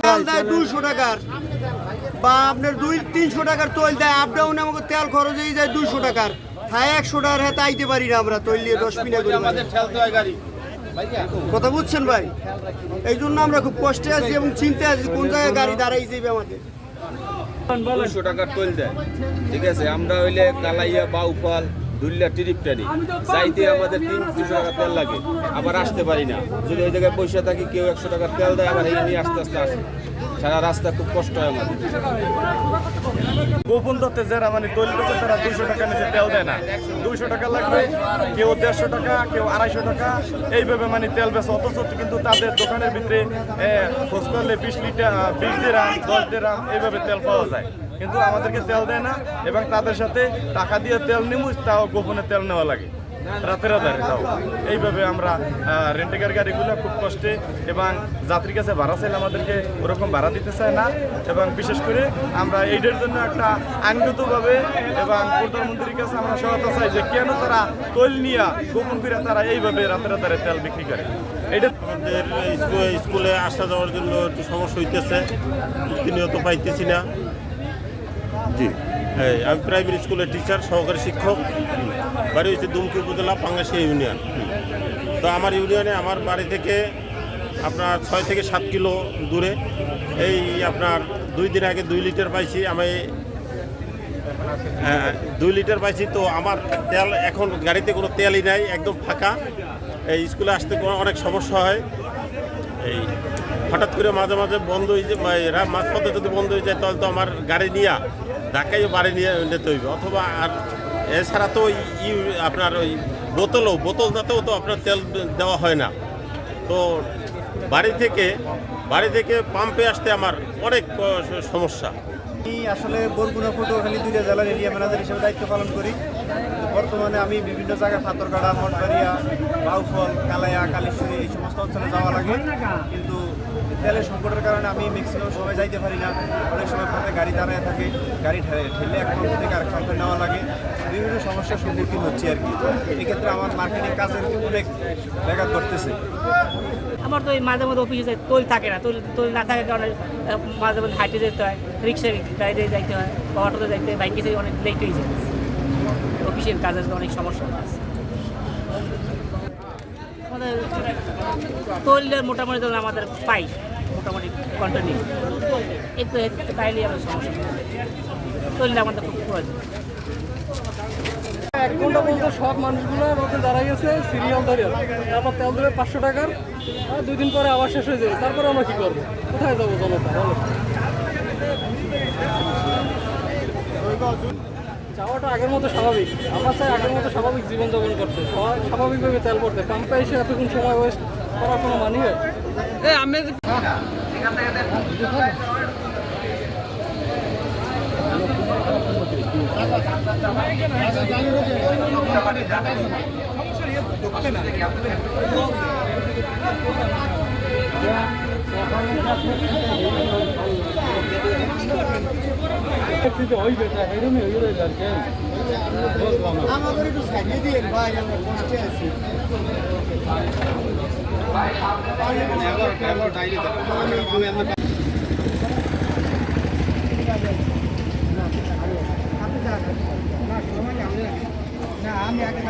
তেল দেয় 200 টাকার বা আপনার 200-300 টাকার তেল দেয়, আপ ডাউনে আমাকে তেল খরচ হয়ে যায় 200 টাকার। হ্যাঁ 100 টাকার হাতে আইতে পারি না আমরা তেল নিয়ে 10 মিনিট করে কথা বুঝছেন ভাই। এই জন্য আমরা খুব কষ্টে আছি এবং চিন্তায় আছি কোন জায়গায় গাড়ি দাঁড়াই যাবে আমাদের। 200 টাকার তেল দেয়, ঠিক আছে। আমরা হইলে কালাইয়া বাউফল দুল্লা টিরিপটারি যাইতে আমাদের 300 টাকা তেল লাগে, আবার আসতে পারি না। যদি ওই জায়গায় পয়সা থাকি কেউ 100 টাকার তেল দেয়, আবার এই নিয়ে আস্তে আস্তে আসে। সারা রাস্তা খুব কষ্ট হয় আমাদের। গোপন তত্ত্বে যারা মানে তৈল বেচে তারা 200 টাকা নিচে তেল দেয় না। 200 টাকা লাগবে, কেউ 150 টাকা, কেউ 250 টাকা, এইভাবে মানে তেল বেচে। অথচ কিন্তু তাদের দোকানের ভিতরে খোঁজ করলে 20 লিটার 20 দিরাম 10 দিরাম এইভাবে তেল পাওয়া যায়, কিন্তু আমাদেরকে তেল দেয় না। এবং তাদের সাথে টাকা দিয়ে তেল নিমু, তাও গোপনে তেল নেওয়া লাগে রাতের আধারে। তাও এইভাবে আমরা রেন্টেকার গাড়িগুলো খুব কষ্টে, এবং যাত্রীর কাছে ভাড়া চাইলে আমাদেরকে ওরকম ভাড়া দিতে চায় না। এবং বিশেষ করে আমরা এইটার জন্য একটা আইনগতভাবে এবং প্রধানমন্ত্রীর কাছে আমরা সহায়তা চাই যে কেন তারা তেল নিয়ে গোপন করে তারা এইভাবে রাতের আধারে তেল বিক্রি করে। এটা আমাদের স্কুলে আসা যাওয়ার জন্য একটু সমস্যা হইতেছে, প্রতিনিয়ত পাইতেছি না। জি, আমি প্রাইমারি স্কুলের টিচার, সহকারী শিক্ষক। বাড়ি হচ্ছে দুমকি উপজেলা, পাঙ্গাশিয়া ইউনিয়ন। তো আমার ইউনিয়নে আমার বাড়ি থেকে আপনার 6 থেকে 7 কিলো দূরে। এই আপনার 2 দিন আগে 2 লিটার পাইছি আমি, 2 লিটার পাইছি। তো আমার তেল এখন গাড়িতে কোনো তেলই নাই, একদম ফাঁকা। এই স্কুলে আসতে অনেক সমস্যা হয়। এই হঠাৎ করে মাঝে মাঝে বন্ধ হয়ে যায়, মাঝপথে যদি বন্ধ হয়ে যায় তাহলে তো আমার গাড়ি নিয়ে ঢাকায় বাড়ি নিয়ে নিতে হইবে। অথবা আর এছাড়া তো আপনার ওই বোতলটাতেও তো আপনার তেল দেওয়া হয় না। তো বাড়ি থেকে পাম্পে আসতে আমার অনেক সমস্যা। আমি আসলে বরগুনা পটুয়াখালী 2টা জেলার এরিয়া ম্যানেজার হিসেবে দায়িত্ব পালন করি। বর্তমানে আমি বিভিন্ন জায়গায় ফাতরগাড়া, মঠবাড়িয়া, বাউফল, কালাইয়া, কালীশ্বরী এই সমস্ত অঞ্চলে যাওয়া লাগে, কিন্তু তেলের সংকটের কারণে আমি ম্যাক্সিমাম সময় যাইতে পারি না। অনেক সময় পথে গাড়ি দাঁড়ায় থাকে, গাড়ি ঠেলে এক প্রান্ত থেকে আরেক প্রান্তে নেওয়া লাগে, বিভিন্ন সমস্যার সম্মুখীন হচ্ছি আর কি। এক্ষেত্রে আমার মার্কেটিং কাজের অনেক ব্যাঘাত ঘটতেছে। আমার তো এই মাঝে মধ্যে অফিসে তোল থাকে না, তোল না থাকার কারণে মাঝে মধ্যে হাইটে যেতে হয়, রিক্সা গাড়িতে যাইতে হয়, বা অটোতে যাইতে হয়, বাইকে থেকে অনেক লেট হয়ে যায়। অফিসের কাজের অনেক সমস্যা হচ্ছে আমাদের। তোলের মোটামুটি ধরুন আমাদের পাই মোটামুটি কন্টিনিউ, একটু পাইলেই আমাদের সমস্যা। তোলটা আমাদের খুব প্রয়োজন। 1 ঘন্টা বলতে সব মানুষগুলো মধ্যে দাঁড়াই গেছে সিরিয়াল ধরে, তারপর তেল দেবে 500 টাকার, আর 2 দিন পরে আবার শেষ হয়ে যাবে। তারপরে আমরা কী করবো, কোথায় যাবো জনতা বলো? চাওয়াটা আগের মতো স্বাভাবিক, আমরা চাই আগের মতো স্বাভাবিক জীবনযাপন করতে, স্বাভাবিকভাবে তেল করতে। পাম্পে এসে এতক্ষণ সময় ওয়েস্ট করার কোনো মানি হয়? আমাদের একটু সাজিয়ে দিয়েন ভাই, আমরা কষ্টে আছি। না আমি আগে